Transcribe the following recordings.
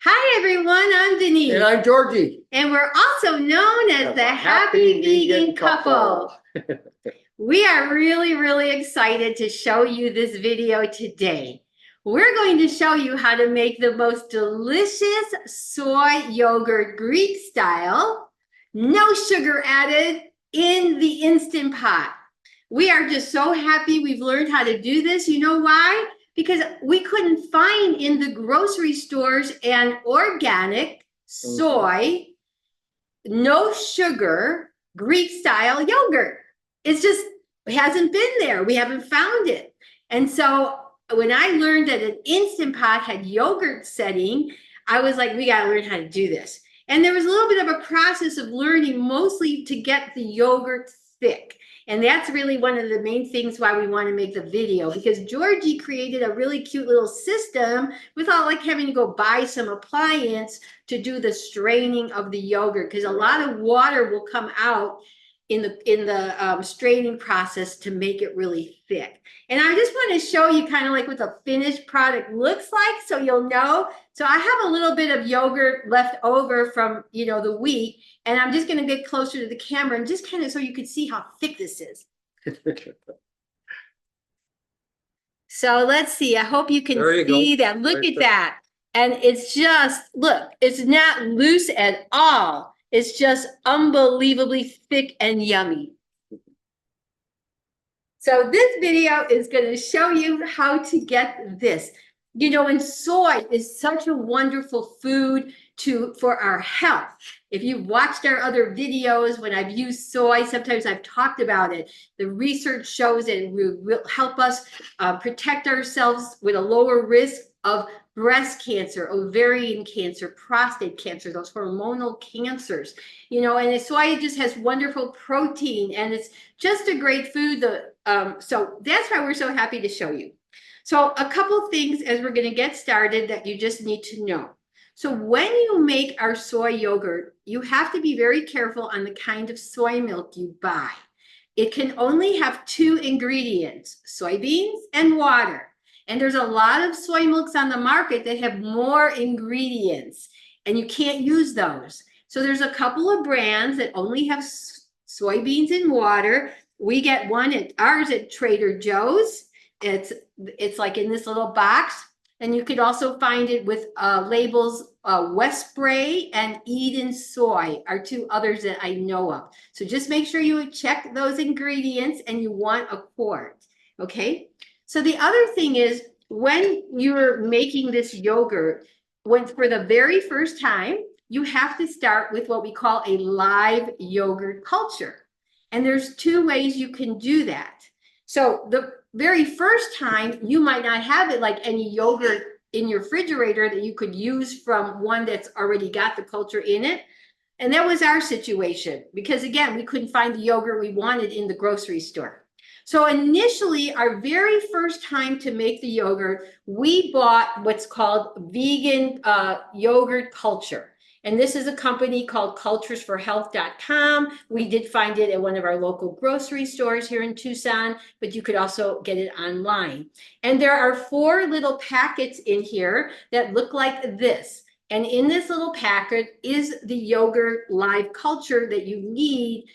Hi everyone, I'm Denise. And I'm Georgie. And we're also known as the Happy Vegan Couple. We are really excited to show you this video today. We're going to show you how to make the most delicious soy yogurt Greek style, no sugar added, in the Instant Pot. We are just so happy we've learned how to do this. You know why? Because we couldn't find in the grocery stores an organic soy, no sugar, Greek style yogurt. It's just it hasn't been there. We haven't found it. And so when I learned that an Instant Pot had yogurt setting, I was like, we got to learn how to do this. And there was a little bit of a process of learning, mostly to get the yogurt thick. And that's really one of the main things why we want to make the video, because Georgie created a really cute little system without like having to go buy some appliance to do the straining of the yogurt, because a lot of water will come out in the straining process to make it really thick. And I just want to show you kind of like what the finished product looks like, so you'll know. So I have a little bit of yogurt left over from the week, and I'm just going to get closer to the camera and just kind of so you can see how thick this is. So let's see. I hope you can see that. Look at that. And it's just, look, it's not loose at all. It's just unbelievably thick and yummy. So this video is going to show you how to get this. And soy is such a wonderful food for our health. If you've watched our other videos, when I've used soy, sometimes I've talked about it. The research shows that it will help us protect ourselves with a lower risk of breast cancer, ovarian cancer, prostate cancer, those hormonal cancers. And soy just has wonderful protein, and it's just a great food. So that's why we're so happy to show you. So a couple things as we're going to get started that you just need to know. So when you make our soy yogurt, you have to be very careful on the kind of soy milk you buy. It can only have two ingredients, soybeans and water. And there's a lot of soy milks on the market that have more ingredients, and you can't use those. So there's a couple of brands that only have soybeans and water. We get one at ours at Trader Joe's. It's like in this little box. And you could also find it with labels West Spray and Eden Soy are two others that I know of. So just make sure you check those ingredients, and you want a quart, okay? So the other thing is, when you're making this yogurt, for the very first time, you have to start with what we call a live yogurt culture. And there's two ways you can do that. So the very first time, you might not have it like any yogurt in your refrigerator that you could use from one that's already got the culture in it. And that was our situation, because again, we couldn't find the yogurt we wanted in the grocery store. So initially, our very first time to make the yogurt, we bought what's called vegan yogurt culture. And this is a company called culturesforhealth.com. We did find it at one of our local grocery stores here in Tucson, but you could also get it online. And there are 4 little packets in here that look like this. And in this little packet is the yogurt live culture that you need.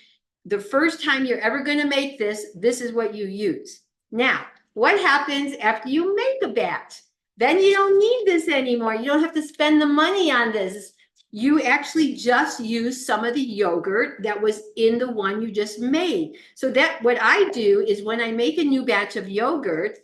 The first time you're ever going to make this is what you use. Now, what happens after you make a batch? Then you don't need this anymore. You don't have to spend the money on this. You actually just use some of the yogurt that was in the one you just made. So that what I do is, when I make a new batch of yogurt,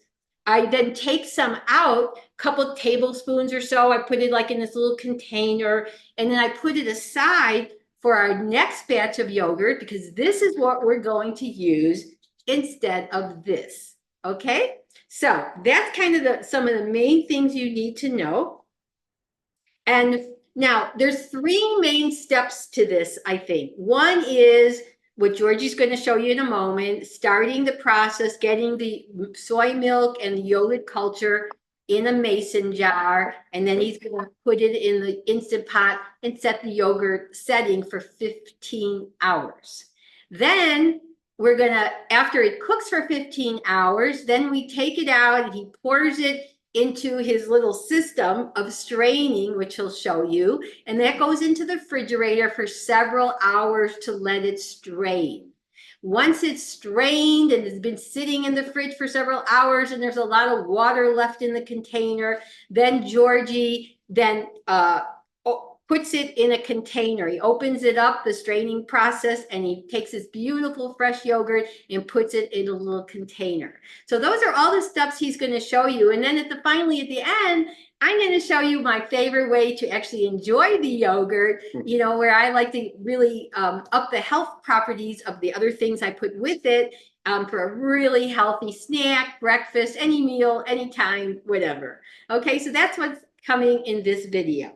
I then take some out, a couple tablespoons or so. I put it like in this little container, and then I put it aside for our next batch of yogurt, because this is what we're going to use instead of this. Okay, so that's kind of some of the main things you need to know. And now there's 3 main steps to this, I think. One is what Georgie's going to show you in a moment, starting the process, getting the soy milk and the yogurt culture in a mason jar, and then he's going to put it in the Instant Pot and set the yogurt setting for 15 hours. Then we're going to, after it cooks for 15 hours, then we take it out and he pours it into his little system of straining, which he'll show you. And that goes into the refrigerator for several hours to let it strain. Once it's strained and has been sitting in the fridge for several hours and there's a lot of water left in the container, then Georgie puts it in a container. He opens it up, the straining process, and he takes this beautiful fresh yogurt and puts it in a little container. So those are all the steps he's going to show you. And then finally at the end, I'm going to show you my favorite way to actually enjoy the yogurt, where I like to really up the health properties of the other things I put with it for a really healthy snack, breakfast, any meal, anytime, whatever. Okay, so that's what's coming in this video.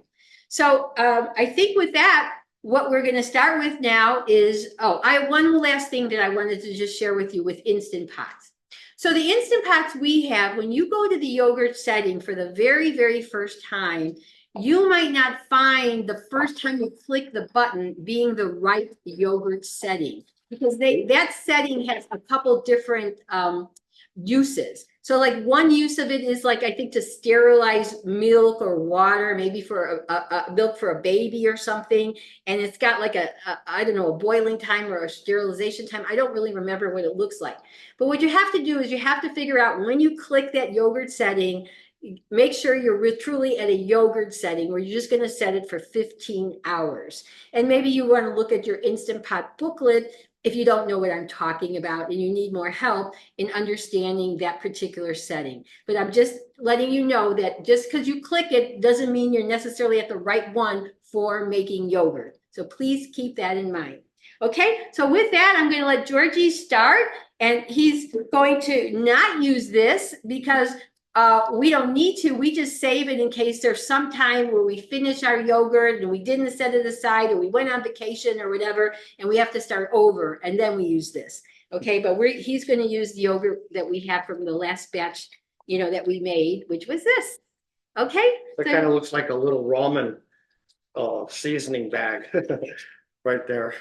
So I think with that, what we're going to start with now is, I have one last thing that I wanted to just share with you with Instant Pots. So the Instant Pots we have, when you go to the yogurt setting for the very, very first time, you might not find the first time you click the button being the right yogurt setting, because that setting has a couple different uses. So like one use of it is like, I think to sterilize milk or water, maybe for a milk for a baby or something. And it's got like I don't know, a boiling time or a sterilization time. I don't really remember what it looks like. But what you have to do is you have to figure out when you click that yogurt setting, make sure you're truly at a yogurt setting where you're just going to set it for 15 hours. And maybe you want to look at your Instant Pot booklet if you don't know what I'm talking about and you need more help in understanding that particular setting. But I'm just letting you know that just because you click it doesn't mean you're necessarily at the right one for making yogurt. So please keep that in mind. Okay, so with that, I'm going to let Georgie start, and he's going to not use this because we don't need to. We just save it in case there's some time where we finish our yogurt and we didn't set it aside, or we went on vacation or whatever, and we have to start over, and then we use this. Okay, but he's going to use the yogurt that we have from the last batch, that we made, which was this. Okay. It kind of looks like a little ramen seasoning bag right there.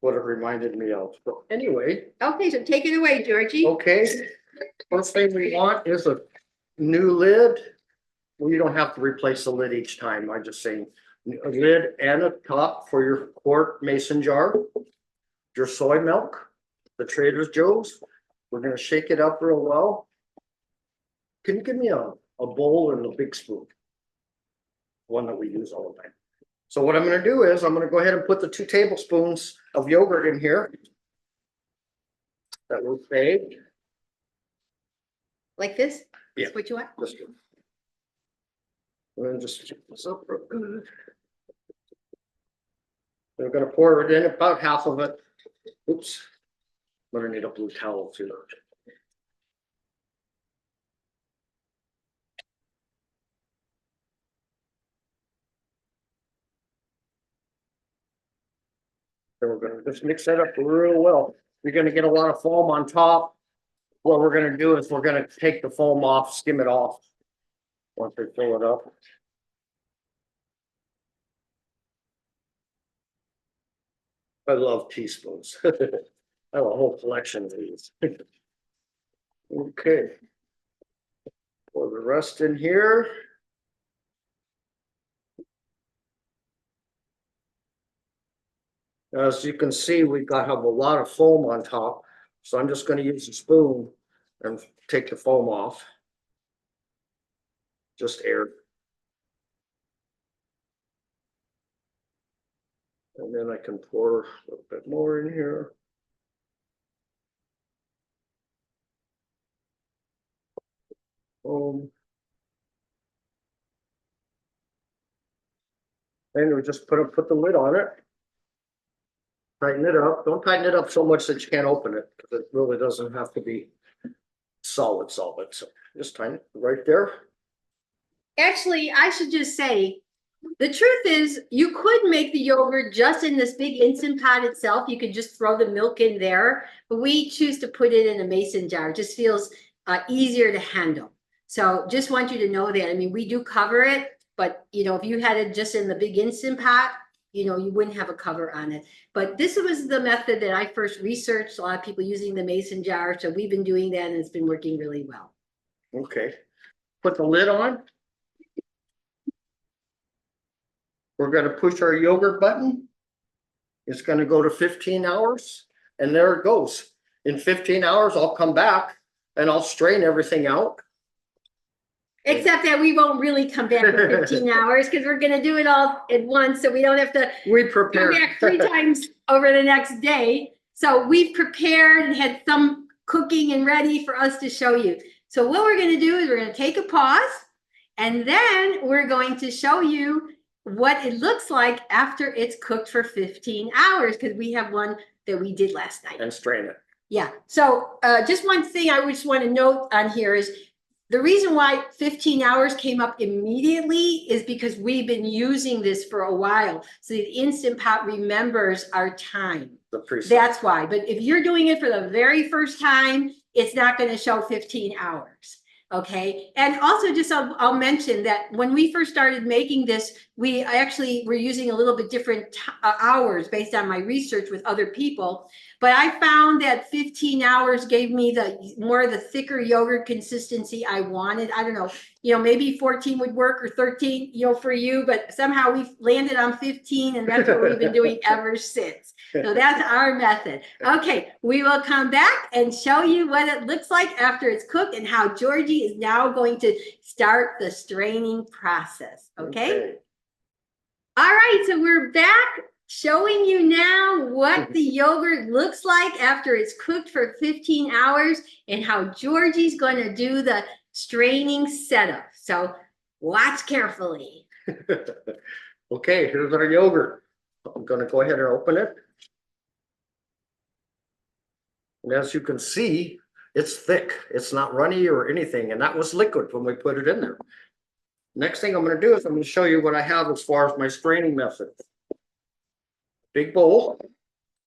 What it reminded me of. So anyway. Okay, so take it away, Georgie. Okay. First thing we want is a new lid. Well, you don't have to replace the lid each time. I'm just saying a lid and a top for your quart mason jar, your soy milk, the Trader Joe's. We're going to shake it up real well. Can you give me a bowl and a big spoon? One that we use all the time. So what I'm going to do is I'm going to go ahead and put the 2 tablespoons of yogurt in here. That will fade. Like this? Yeah. That's what you want? Just good. And just check this up real good. We're going to pour it in, about half of it. Oops. I'm going to need a blue towel too. So we're going to just mix that up real well. You're going to get a lot of foam on top. What we're going to do is we're going to take the foam off, skim it off once we fill it up. I love teaspoons. I have a whole collection of these. Okay. Pour the rest in here. As you can see, we have a lot of foam on top. So I'm just going to use a spoon and take the foam off. Just air. And then I can pour a little bit more in here. And we just put the lid on it. Tighten it up. Don't tighten it up so much that you can't open it, because it really doesn't have to be solid. So just tighten it right there. Actually, I should just say, the truth is you could make the yogurt just in this big Instant Pot itself. You could just throw the milk in there, but we choose to put it in a mason jar. It just feels easier to handle. So just want you to know that. I mean, we do cover it, but if you had it just in the big Instant Pot, you wouldn't have a cover on it. But this was the method that I first researched. A lot of people using the mason jar. So we've been doing that, and it's been working really well. Okay. put the lid on. We're gonna push our yogurt button. It's gonna go to 15 hours, and there it goes. In 15 hours, I'll come back and I'll strain everything out. Except that we won't really come back in 15 hours because we're going to do it all at once. So we don't have to We come prepare. back 3 times over the next day. So we've prepared and had some cooking and ready for us to show you. So what we're going to do is we're going to take a pause, and then we're going to show you what it looks like after it's cooked for 15 hours, because we have one that we did last night. And strain it. Yeah. So just one thing I just want to note on here is the reason why 15 hours came up immediately is because we've been using this for a while. So the Instant Pot remembers our time. The preset. That's why. But if you're doing it for the very first time, it's not going to show 15 hours. Okay. And also just I'll mention that when we first started making this, we actually were using a little bit different hours based on my research with other people. But I found that 15 hours gave me the more of the thicker yogurt consistency I wanted. I don't know, maybe 14 would work, or 13, for you, but somehow we've landed on 15, and that's what we've been doing ever since. So that's our method. Okay, we will come back and show you what it looks like after it's cooked and how Georgie is now going to start the straining process. Okay. All right, so we're back showing you now what the yogurt looks like after it's cooked for 15 hours and how Georgie's going to do the straining setup. So watch carefully. Okay, here's our yogurt. I'm going to go ahead and open it. And as you can see, it's thick. It's not runny or anything. And that was liquid when we put it in there. Next thing I'm going to do is I'm going to show you what I have as far as my straining method. Big bowl.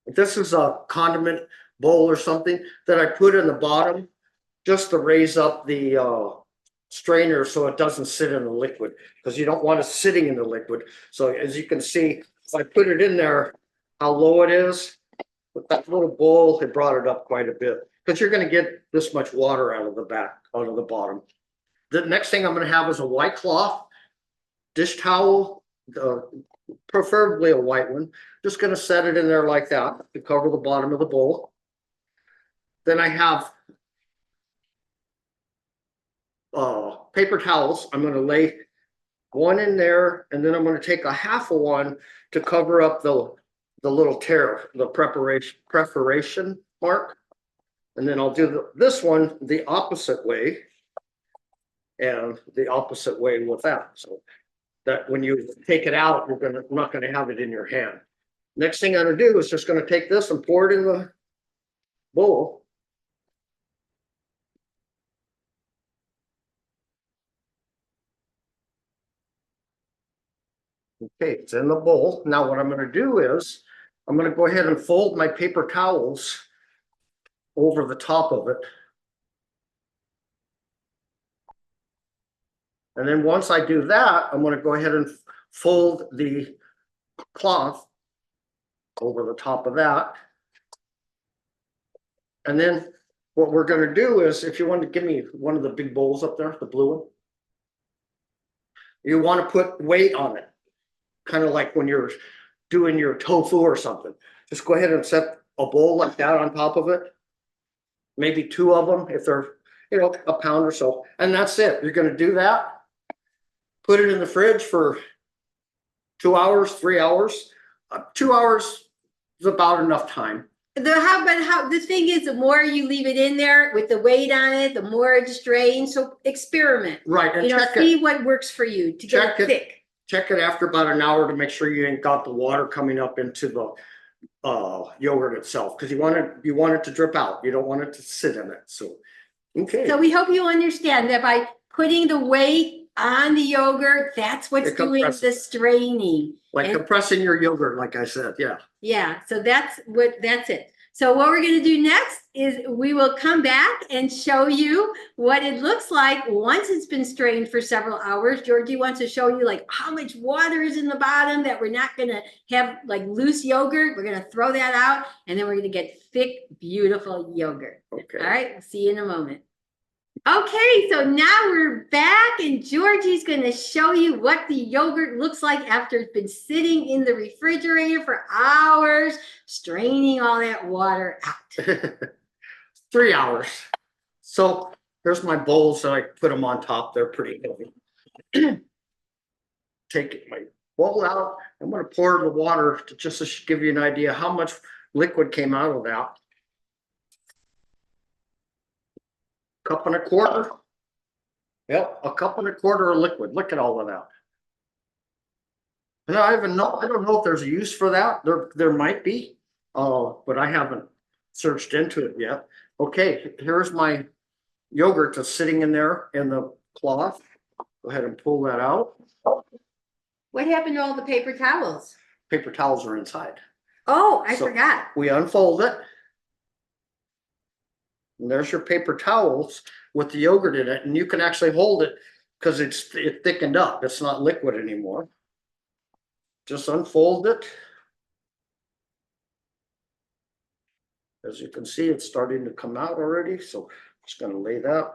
This is a condiment bowl or something that I put in the bottom just to raise up the strainer so it doesn't sit in the liquid, because you don't want it sitting in the liquid. So as you can see, if I put it in there, how low it is, with that little bowl, it brought it up quite a bit, because you're going to get this much water out of the bottom. The next thing I'm going to have is a white cloth, dish towel, preferably a white one. Just going to set it in there like that to cover the bottom of the bowl. Then I have paper towels. I'm going to lay one in there, and then I'm going to take a half of one to cover up the little tear, the perforation mark. And then I'll do this one the opposite way, and the opposite way with that. So that when you take it out, you're not going to have it in your hand. Next thing I'm going to do is just going to take this and pour it in the bowl. Okay, it's in the bowl. Now what I'm going to do is I'm going to go ahead and fold my paper towels over the top of it. And then once I do that, I'm going to go ahead and fold the cloth over the top of that. And then what we're going to do is, if you want to give me one of the big bowls up there, the blue one, you want to put weight on it, kind of like when you're doing your tofu or something. Just go ahead and set a bowl like that on top of it. Maybe 2 of them if they're, a pound or so. And that's it. You're going to do that. Put it in the fridge for 2 hours, 3 hours. 2 hours is about enough time. The thing is, the more you leave it in there with the weight on it, the more it strains. So experiment. Right. And see what works for you to get it thick. Check it after about an hour to make sure you ain't got the water coming up into the yogurt itself, because you want it to drip out. You don't want it to sit in it. So okay. So we hope you understand that by putting the weight on the yogurt, that's what's doing the straining. Like compressing your yogurt, like I said, yeah. Yeah, so that's it. So what we're going to do next is we will come back and show you what it looks like once it's been strained for several hours. Georgie wants to show you like how much water is in the bottom, that we're not going to have like loose yogurt. We're going to throw that out, and then we're going to get thick, beautiful yogurt. Okay. All right, we'll see you in a moment. Okay, so now we're back and Georgie's going to show you what the yogurt looks like after it's been sitting in the refrigerator for hours, straining all that water out. 3 hours. So here's my bowls that I put them on top. They're pretty heavy. Take my bowl out. I'm going to pour the water to just to give you an idea how much liquid came out of that. Cup and a quarter. Yep, a cup and a quarter of liquid. Look at all of that. And I don't know if there's a use for that. There might be, but I haven't searched into it yet. Okay, here's my yogurt that's sitting in there in the cloth. Go ahead and pull that out. What happened to all the paper towels? Paper towels are inside. Oh, I So forgot. we unfold it. And there's your paper towels with the yogurt in it, and you can actually hold it because it thickened up. It's not liquid anymore. Just unfold it. As you can see, it's starting to come out already. So I'm just going to lay that.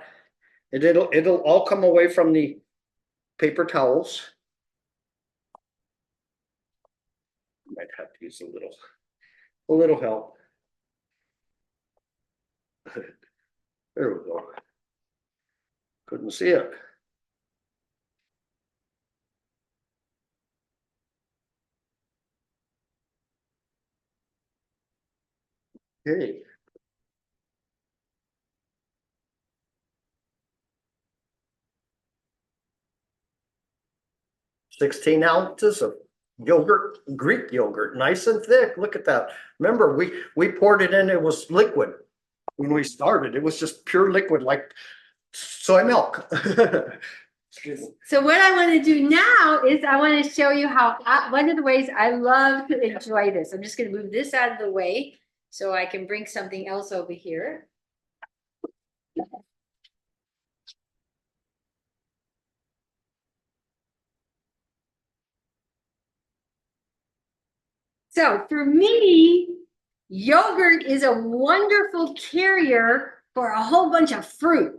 And it'll all come away from the paper towels. Might have to use a little help. There we go. Couldn't see it. Okay. $16 ounces of yogurt, Greek yogurt, nice and thick. Look at that. Remember, we poured it in, it was liquid when we started. It was just pure liquid like soy milk. So what I want to do now is I want to show you how one of the ways I love to enjoy this. I'm just going to move this out of the way so I can bring something else over here. So for me, yogurt is a wonderful carrier for a whole bunch of fruit.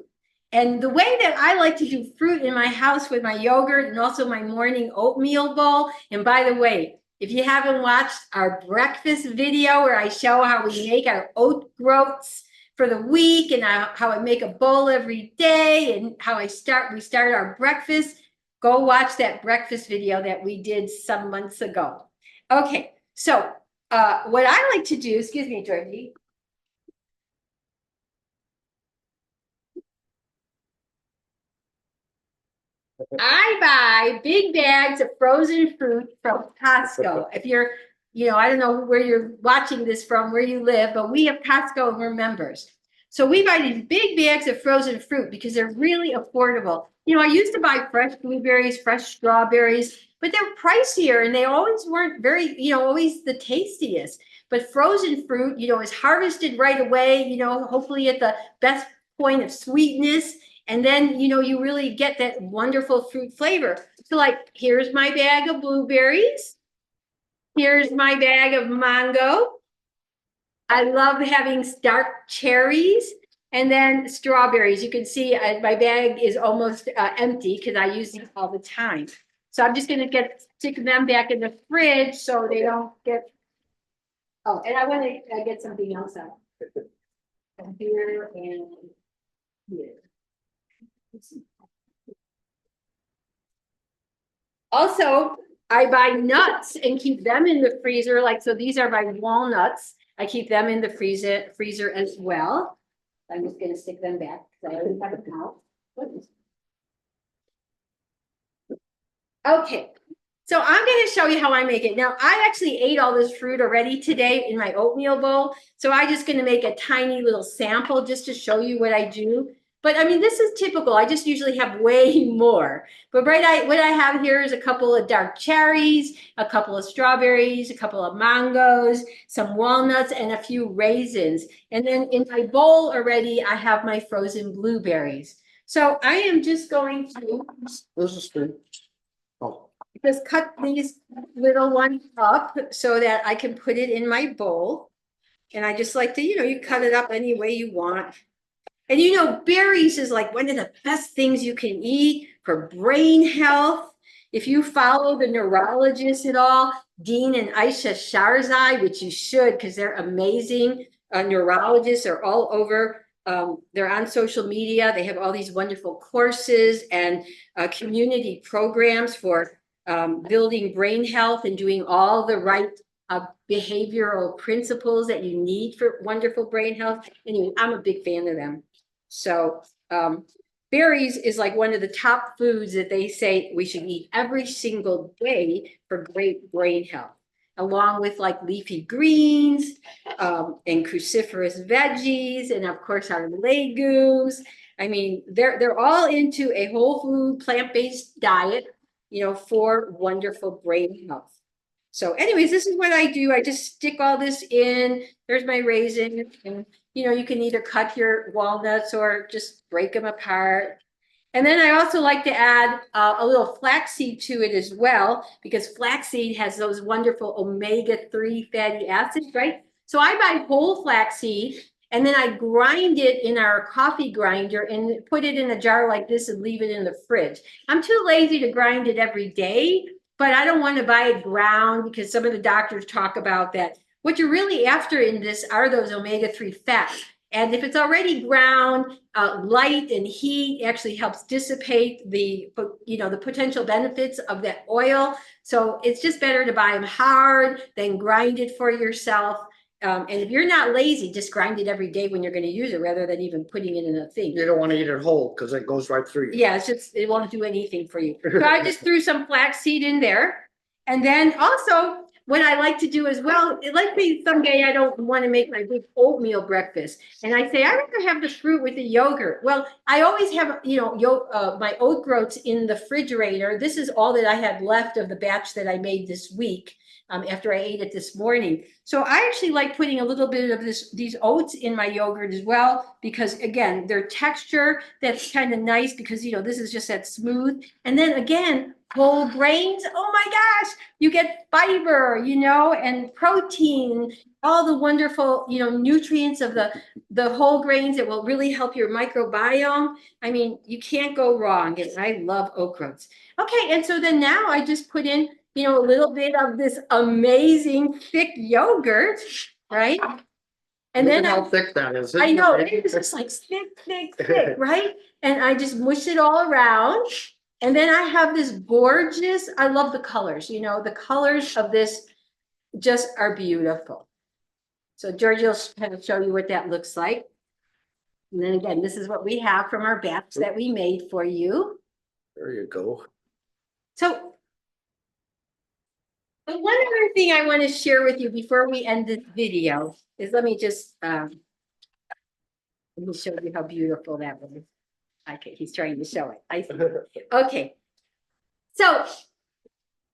And the way that I like to do fruit in my house with my yogurt and also my morning oatmeal bowl. And by the way, if you haven't watched our breakfast video where I show how we make our oat groats for the week and how I make a bowl every day and how we start our breakfast, go watch that breakfast video that we did some months ago. Okay, so what I like to do, excuse me, Georgie. I buy big bags of frozen fruit from Costco. If you're, I don't know where you're watching this from, where you live, but we have Costco and we're members. So we buy these big bags of frozen fruit because they're really affordable. I used to buy fresh blueberries, fresh strawberries, but they're pricier and they always weren't very, always the tastiest. But frozen fruit, is harvested right away, hopefully at the best point of sweetness. And then, you really get that wonderful fruit flavor. So like, here's my bag of blueberries. Here's my bag of mango. I love having dark cherries and then strawberries. You can see my bag is almost empty because I use these all the time. So I'm just going to stick them back in the fridge so they don't get. Oh, and I want to get something else out. Here and here. Also, I buy nuts and keep them in the freezer. So these are my walnuts. I keep them in the freezer as well. I'm just going to stick them back because I already have them out. Okay, so I'm going to show you how I make it. Now, I actually ate all this fruit already today in my oatmeal bowl. So I'm just going to make a tiny little sample just to show you what I do. But I mean, this is typical. I just usually have way more. But what I have here is a couple of dark cherries, a couple of strawberries, a couple of mangoes, some walnuts, and a few raisins. And then in my bowl already, I have my frozen blueberries. So I am just going to just cut these little ones up so that I can put it in my bowl. And I just like to, you cut it up any way you want. And you know, berries is like one of the best things you can eat for brain health. If you follow the neurologists at all, Dean and Aisha Sharzai, which you should because they're amazing neurologists, are all over. They're on social media. They have all these wonderful courses and community programs for building brain health and doing all the right behavioral principles that you need for wonderful brain health. Anyway, I'm a big fan of them. So berries is like one of the top foods that they say we should eat every single day for great brain health, along with like leafy greens and cruciferous veggies, and of course our legumes. I mean, they're all into a whole food, plant-based diet, you know, for wonderful brain health. So anyways, this is what I do. I just stick all this in. There's my raisin, and you know, you can either cut your walnuts or just break them apart. And then I also like to add a little flaxseed to it as well, because flaxseed has those wonderful omega-3 fatty acids, right? So I buy whole flaxseed, and then I grind it in our coffee grinder and put it in a jar like this and leave it in the fridge. I'm too lazy to grind it every day, but I don't want to buy it ground because some of the doctors talk about that. What you're really after in this are those omega-3 fats. And if it's already ground, light and heat actually helps dissipate the, you know, the potential benefits of that oil. So it's just better to buy them hard than grind it for yourself. And if you're not lazy, just grind it every day when you're going to use it rather than even putting it in a thing. You don't want to eat it whole because it goes right through you. Yeah, it's just, it won't do anything for you. So I just threw some flaxseed in there. And then also what I like to do as well, let's say someday I don't want to make my big oatmeal breakfast. And I say, I'd rather have the fruit with the yogurt. Well, I always have, you know, my oat groats in the refrigerator. This is all that I had left of the batch that I made this week. After I ate it this morning. So I actually like putting a little bit of these oats in my yogurt as well, because again, their texture, that's kind of nice because, you know, this is just that smooth. And then again, whole grains, oh my gosh, you get fiber, you know, and protein, all the wonderful, you know, nutrients of the whole grains that will really help your microbiome. I mean, you can't go wrong. And I love oat groats. Okay, and so then now I just put in, you know, a little bit of this amazing thick yogurt, right? And Look then at how thick that is. I know, it's just like thick, right? And I just mush it all around. And then I have this gorgeous, I love the colors, you know, the colors of this just are beautiful. So Georgie will kind of show you what that looks like. And then again, this is what we have from our batch that we made for you. There you go. So but one other thing I want to share with you before we end this video is let me just show you how beautiful that was. Okay, he's trying to show it. I see. Okay. So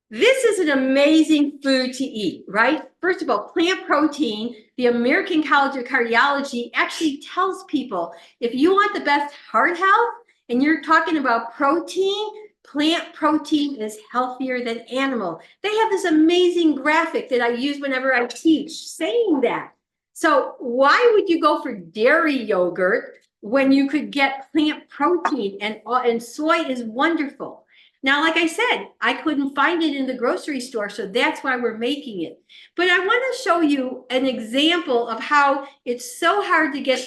this is an amazing food to eat, right? First of all, plant protein, the American College of Cardiology actually tells people if you want the best heart health and you're talking about protein, plant protein is healthier than animal. They have this amazing graphic that I use whenever I teach saying that. So why would you go for dairy yogurt when you could get plant protein and soy is wonderful? Now, like I said, I couldn't find it in the grocery store, so that's why we're making it. But I want to show you an example of how it's so hard to get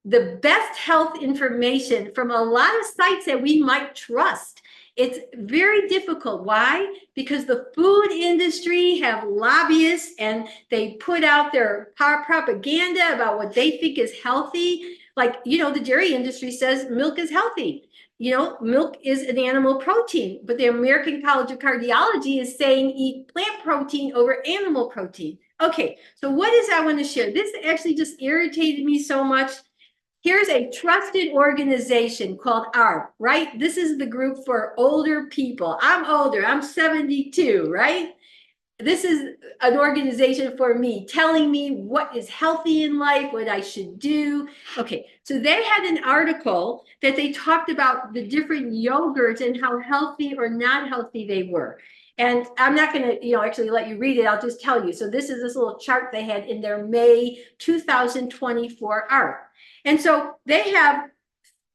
the best health information from a lot of sites that we might trust. It's very difficult. Why? Because the food industry have lobbyists and they put out their propaganda about what they think is healthy. Like, you know, the dairy industry says milk is healthy. You know, milk is an animal protein, but the American College of Cardiology is saying eat plant protein over animal protein. Okay, so what is I want to share? This actually just irritated me so much. Here's a trusted organization called ARP, right? This is the group for older people. I'm older, I'm 72, right? This is an organization for me, telling me what is healthy in life, what I should do. Okay, so they had an article that they talked about the different yogurts and how healthy or not healthy they were. And I'm not going to, actually let you read it. I'll just tell you. So this is this little chart they had in their May 2024 art. And so they have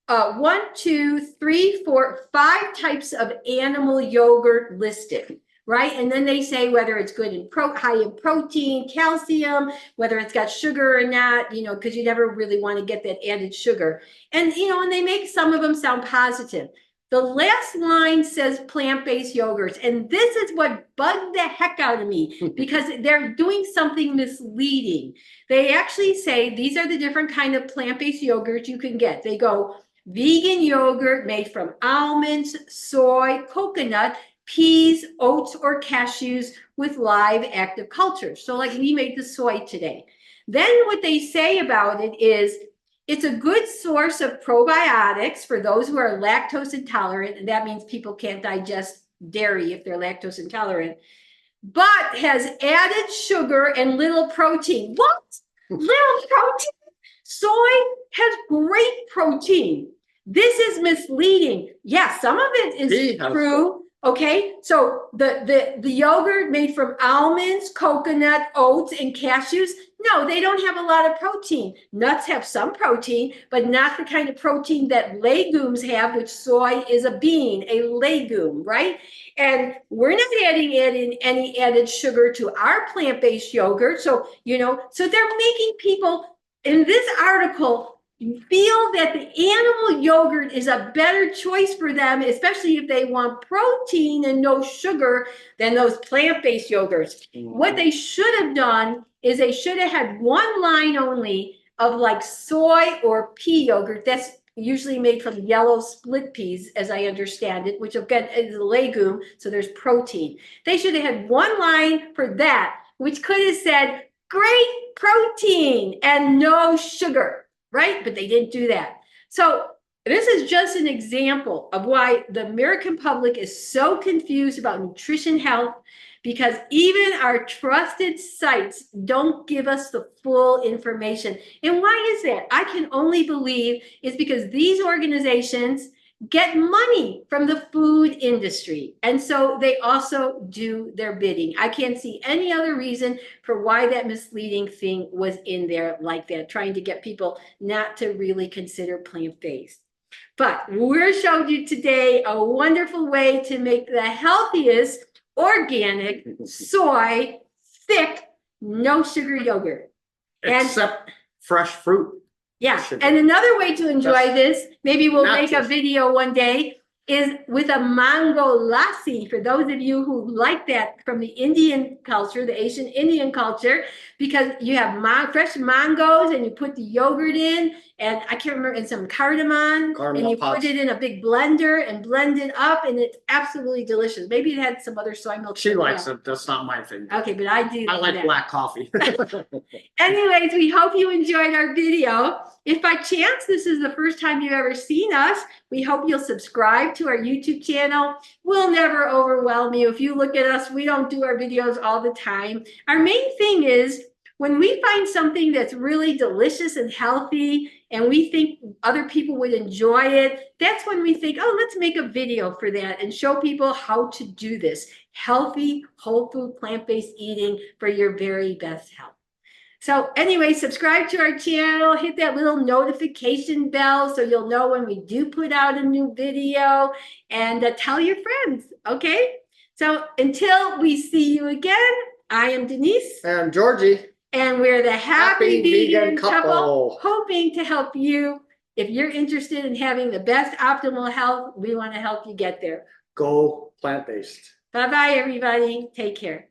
1, 2, 3, 4, 5 types of animal yogurt listed, right? And then they say whether it's good in high in protein, calcium, whether it's got sugar or not, because you never really want to get that added sugar. And, and they make some of them sound positive. The last line says plant-based yogurts, and this is what bugged the heck out of me because they're doing something misleading. They actually say these are the different kind of plant-based yogurts you can get. They go vegan yogurt made from almonds, soy, coconut, peas, oats, or cashews with live active cultures. So like we made the soy today. Then what they say about it is it's a good source of probiotics for those who are lactose intolerant, and that means people can't digest dairy if they're lactose intolerant, but has added sugar and little protein. What? Little protein? Soy has great protein. This is misleading. Yeah, some of it is true. Okay, so the yogurt made from almonds, coconut, oats, and cashews, no, they don't have a lot of protein. Nuts have some protein, but not the kind of protein that legumes have, which soy is a bean, a legume, right? And we're not adding any added sugar to our plant-based yogurt. So, so they're making people in this article feel that the animal yogurt is a better choice for them, especially if they want protein and no sugar, than those plant-based yogurts. What they should have done is they should have had one line only of like soy or pea yogurt. That's usually made from yellow split peas, as I understand it, which again is a legume, so there's protein. They should have had one line for that, which could have said, great protein and no sugar. Right? But they didn't do that. So this is just an example of why the American public is so confused about nutrition health, because even our trusted sites don't give us the full information. And why is that? I can only believe it's because these organizations get money from the food industry. And so they also do their bidding. I can't see any other reason for why that misleading thing was in there like that, trying to get people not to really consider plant-based. But we're showing you today a wonderful way to make the healthiest organic soy thick, no sugar yogurt. Except fresh fruit. Yeah, and another way to enjoy this, maybe we'll make a video one day, is with a mango lassi, for those of you who like that from the Indian culture, the Asian Indian culture, because you have fresh mangoes and you put the yogurt in, and I can't remember, and some cardamom, and you put it in a big blender and blend it up, and it's absolutely delicious. Maybe it had some other soy milk. She likes it. That's not my thing. Okay, but I do. I like black coffee. Anyways, we hope you enjoyed our video. If by chance this is the first time you've ever seen us, we hope you'll subscribe to our YouTube channel. We'll never overwhelm you. If you look at us, we don't do our videos all the time. Our main thing is when we find something that's really delicious and healthy and we think other people would enjoy it, that's when we think, oh, let's make a video for that and show people how to do this healthy, whole food, plant-based eating for your very best health. So anyway, subscribe to our channel, hit that little notification bell so you'll know when we do put out a new video, and tell your friends, okay? So until we see you again, I am Denise. And Georgie. And we're the Happy Vegan Couple, hoping to help you. If you're interested in having the best optimal health, we want to help you get there. Go plant-based. Bye-bye, everybody. Take care.